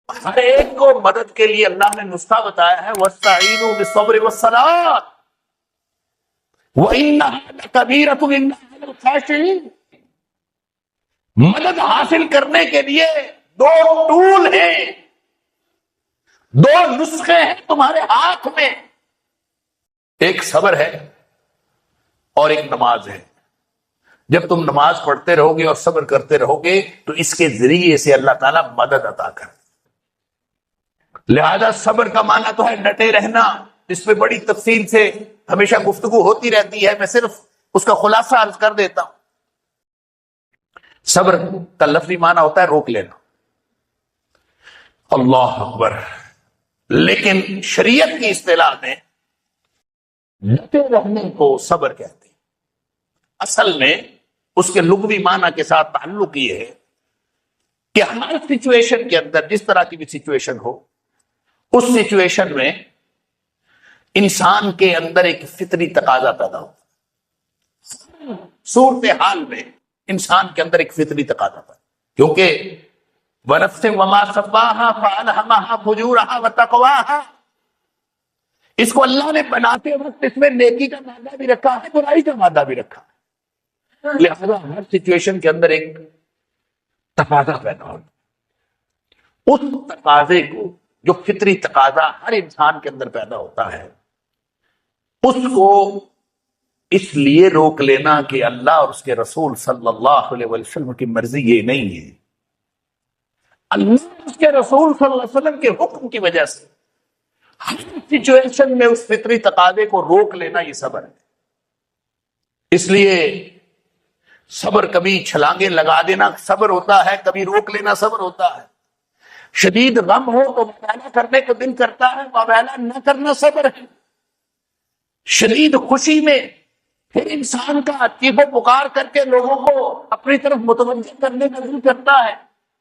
ہر ایک کو مدد کے لیے اللہ نے نسخہ بتایا ہے، وَاسْتَعِينُوا بِالصَّبْرِ وَالصَّلَاةِ وَإِنَّهَا لَكَبِيرَةٌ إِلَّا عَلَى الْخَاشِعِينَ۔ مدد حاصل کرنے کے لیے دو ٹول ہیں، دو نسخے ہیں تمہارے ہاتھ میں، ایک صبر ہے اور ایک نماز ہے۔ جب تم نماز پڑھتے رہو گے اور صبر کرتے رہو گے تو اس کے ذریعے سے اللہ تعالیٰ مدد عطا کر۔ لہذا صبر کا معنی تو ہے ڈٹے رہنا، اس میں بڑی تفصیل سے ہمیشہ گفتگو ہوتی رہتی ہے، میں صرف اس کا خلاصہ عرض کر دیتا ہوں۔ صبر کا لفظی معنی ہوتا ہے روک لینا، اللہ اکبر، لیکن شریعت کی اصطلاح میں ڈٹے رہنے کو صبر کہتے ہیں۔ اصل میں اس کے لغوی معنی کے ساتھ تعلق یہ ہے کہ ہر سچویشن کے اندر، جس طرح کی بھی سچویشن ہو، اس سچویشن میں انسان کے اندر ایک فطری تقاضا پیدا ہوتا ہے۔ صورتحال میں انسان کے اندر ایک فطری تقاضا پیدا، کیونکہ وَنَفْسٍ وَمَا سَوَّاهَا فَأَلْهَمَهَا فُجُورَهَا وَتَقْوَاهَا، اس کو اللہ نے بناتے وقت اس میں نیکی کا مادہ بھی رکھا ہے، برائی کا مادہ بھی رکھا ہے، لہذا ہر سچویشن کے اندر ایک تقاضا پیدا ہوتا ہے۔ اس تقاضے کو، جو فطری تقاضا ہر انسان کے اندر پیدا ہوتا ہے، اس کو اس لیے روک لینا کہ اللہ اور اس کے رسول صلی اللہ علیہ وسلم کی مرضی یہ نہیں ہے، اللہ اور اس کے رسول صلی اللہ علیہ وسلم کے حکم کی وجہ سے ہر سچویشن میں اس فطری تقاضے کو روک لینا یہ صبر ہے۔ اس لیے صبر کبھی چھلانگے لگا دینا صبر ہوتا ہے، کبھی روک لینا صبر ہوتا ہے۔ شدید غم ہو تو مباہلہ کرنے کو دل کرتا ہے، مباہلہ نہ کرنا صبر ہے۔ شدید خوشی میں پھر انسان کا چیخو پکار کر کے لوگوں کو اپنی طرف متوجہ کرنے کا دل کرتا ہے،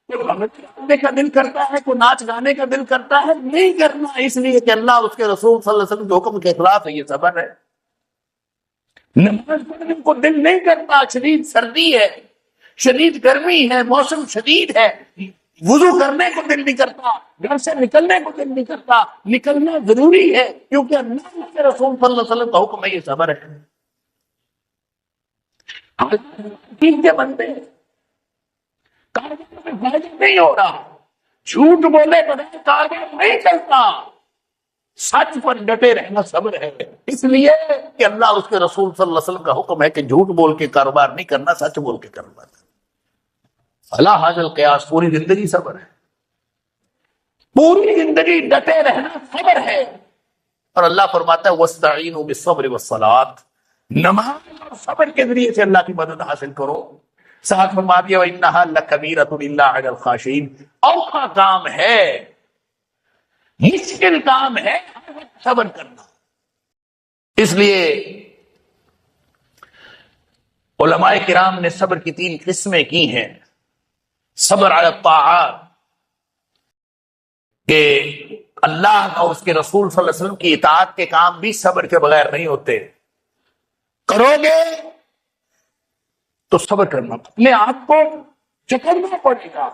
کوئی بھنگڑی کرنے کا دل کرتا ہے، کوئی ناچ گانے کا دل کرتا ہے، نہیں کرنا، اس لیے کہ اللہ اس کے رسول صلی اللہ علیہ وسلم کے حکم کے خلاف ہے، یہ صبر ہے۔ نماز پڑھنے کو دل نہیں کرتا، شدید سردی ہے، شدید گرمی ہے، موسم شدید ہے، وضو کرنے کو دل نہیں کرتا، گھر سے نکلنے کو دل نہیں کرتا، نکلنا ضروری ہے کیونکہ اللہ کے رسول صلی اللہ علیہ وسلم کا حکم ہے، یہ صبر ہے۔ دین کے بندے کاروبار میں فائدہ نہیں ہو رہا، جھوٹ بولے بغیر کاروبار نہیں چلتا، سچ پر ڈٹے رہنا صبر ہے۔ اس لیے کہ اللہ اور اس کے رسول صلی اللہ علیہ وسلم کا حکم ہے کہ جھوٹ بول کے کاروبار نہیں کرنا، سچ بول کے کاروبار کرنا۔ اللہ حاصل قیاس، پوری زندگی صبر ہے، پوری زندگی ڈٹے رہنا صبر ہے۔ اور اللہ فرماتا ہے وَاسْتَعِينُوا بِالصَّبْرِ وَالصَّلَاةِ، نماز اور صبر کے ذریعے سے اللہ کی مدد حاصل کرو۔ ساتھ فرما دیا وَإِنَّهَا لَكَبِيرَةٌ إِلَّا عَلَى الْخَاشِعِينَ، اوکھا کام ہے، مشکل کام ہے ہر وقت صبر کرنا۔ اس لیے علماء کرام نے صبر کی 3 قسمیں کی ہیں۔ صبر علی الطاعات، کہ اللہ اور اس کے رسول صلی اللہ علیہ وسلم کی اطاعت کے کام بھی صبر کے بغیر نہیں ہوتے، کرو گے تو صبر کرنا، اپنے آپ کو جکڑنا پڑے گا،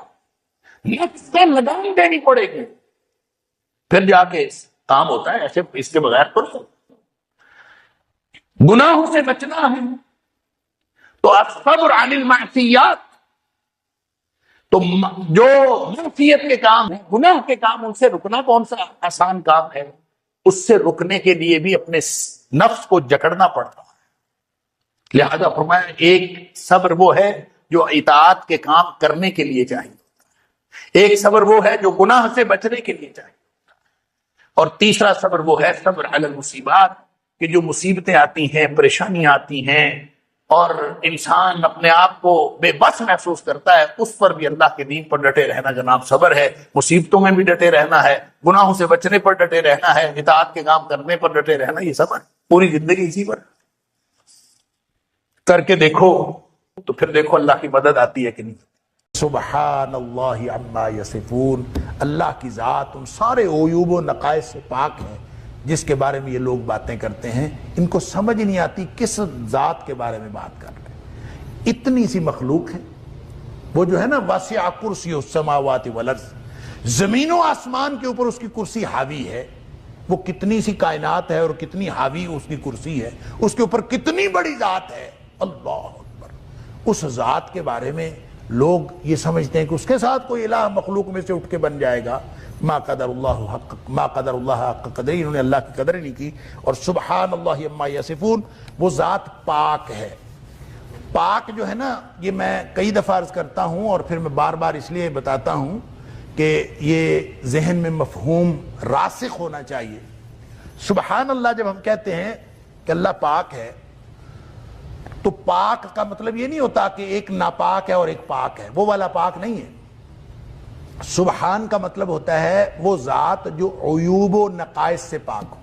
نفس کو لگام دینی پڑے گی، پھر جا کے کام ہوتا ہے، ایسے اس کے بغیر تو گناہوں سے بچنا ہے تو الصبر عن المعصیات، تو جو معصیت کے کام ہیں، گناہ کے کام، ان سے رکنا کون سا آسان کام ہے؟ اس سے رکنے کے لیے بھی اپنے نفس کو جکڑنا پڑتا ہے۔ لہذا فرمایا ایک صبر وہ ہے جو اطاعت کے کام کرنے کے لیے چاہیے، ایک صبر وہ ہے جو گناہ سے بچنے کے لیے چاہیے، اور تیسرا صبر وہ ہے صبر علی المصیبات، کہ جو مصیبتیں آتی ہیں، پریشانیاں آتی ہیں اور انسان اپنے آپ کو بے بس محسوس کرتا ہے، اس پر بھی اللہ کے دین پر ڈٹے رہنا جناب صبر ہے۔ مصیبتوں میں بھی ڈٹے رہنا ہے، گناہوں سے بچنے پر ڈٹے رہنا ہے، اطاعت کے کام کرنے پر ڈٹے رہنا، یہ صبر، پوری زندگی اسی پر کر کے دیکھو تو پھر دیکھو اللہ کی مدد آتی ہے کہ نہیں۔ سبحان اللہ عما یصفون، اللہ کی ذات ان سارے عیوب و نقائص سے پاک ہے جس کے بارے میں یہ لوگ باتیں کرتے ہیں، ان کو سمجھ نہیں آتی کس ذات کے بارے میں بات کر رہے ہیں۔ اتنی سی مخلوق ہے، وہ جو ہے نا واسع کرسی السماوات والارض، زمین و آسمان کے اوپر اس کی کرسی حاوی ہے، وہ کتنی سی کائنات ہے اور کتنی حاوی اس کی کرسی ہے، اس کے اوپر کتنی بڑی ذات ہے، اللہ اکبر۔ اس ذات کے بارے میں لوگ یہ سمجھتے ہیں کہ اس کے ساتھ کوئی الہ مخلوق میں سے اٹھ کے بن جائے گا، ما قدر اللہ حق قدر، انہوں نے اللہ کی قدر ہی نہیں کی۔ اور سبحان اللہ عما یصفون، وہ ذات پاک ہے۔ پاک جو ہے نا، یہ میں کئی دفعہ عرض کرتا ہوں اور پھر میں بار بار اس لیے بتاتا ہوں کہ یہ ذہن میں مفہوم راسخ ہونا چاہیے۔ سبحان اللہ جب ہم کہتے ہیں کہ اللہ پاک ہے، تو پاک کا مطلب یہ نہیں ہوتا کہ ایک ناپاک ہے اور ایک پاک ہے، وہ والا پاک نہیں ہے۔ سبحان کا مطلب ہوتا ہے وہ ذات جو عیوب و نقائص سے پاک ہو۔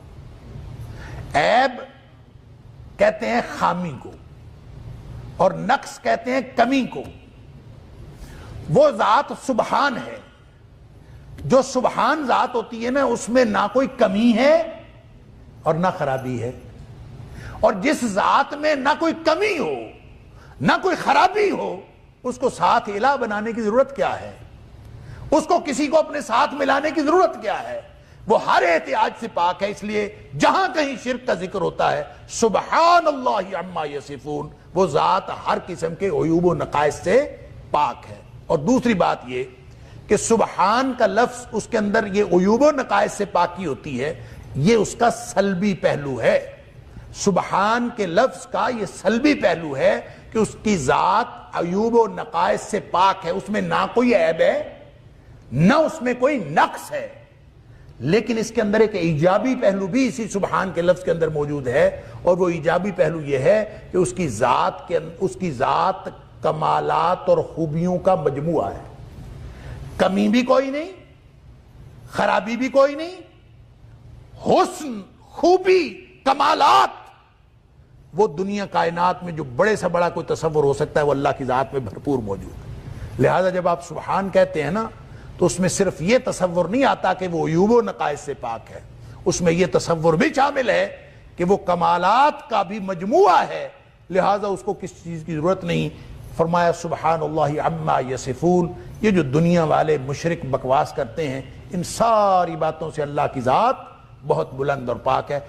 عیب کہتے ہیں خامی کو، اور نقص کہتے ہیں کمی کو۔ وہ ذات سبحان ہے۔ جو سبحان ذات ہوتی ہے نا، اس میں نہ کوئی کمی ہے اور نہ خرابی ہے۔ اور جس ذات میں نہ کوئی کمی ہو نہ کوئی خرابی ہو، اس کو ساتھ الہ بنانے کی ضرورت کیا ہے؟ اس کو کسی کو اپنے ساتھ ملانے کی ضرورت کیا ہے؟ وہ ہر احتیاج سے پاک ہے۔ اس لیے جہاں کہیں شرک کا ذکر ہوتا ہے، سبحان اللہ عما یصفون، وہ ذات ہر قسم کے عیوب و نقائص سے پاک ہے۔ اور دوسری بات یہ کہ سبحان کا لفظ، اس کے اندر یہ عیوب و نقائص سے پاکی ہوتی ہے، یہ اس کا سلبی پہلو ہے۔ سبحان کے لفظ کا یہ سلبی پہلو ہے کہ اس کی ذات عیوب و نقائص سے پاک ہے، اس میں نہ کوئی عیب ہے نہ اس میں کوئی نقص ہے۔ لیکن اس کے اندر ایک ایجابی پہلو بھی اسی سبحان کے لفظ کے اندر موجود ہے، اور وہ ایجابی پہلو یہ ہے کہ اس کی ذات کمالات اور خوبیوں کا مجموعہ ہے۔ کمی بھی کوئی نہیں، خرابی بھی کوئی نہیں، حسن، خوبی، کمالات، وہ دنیا کائنات میں جو بڑے سے بڑا کوئی تصور ہو سکتا ہے وہ اللہ کی ذات میں بھرپور موجود ہے۔ لہذا جب آپ سبحان کہتے ہیں نا، تو اس میں صرف یہ تصور نہیں آتا کہ وہ عیوب و نقائص سے پاک ہے، اس میں یہ تصور بھی شامل ہے کہ وہ کمالات کا بھی مجموعہ ہے، لہذا اس کو کس چیز کی ضرورت نہیں۔ فرمایا سبحان اللہ عما یصفون۔ یہ جو دنیا والے مشرک بکواس کرتے ہیں، ان ساری باتوں سے اللہ کی ذات بہت بلند اور پاک ہے۔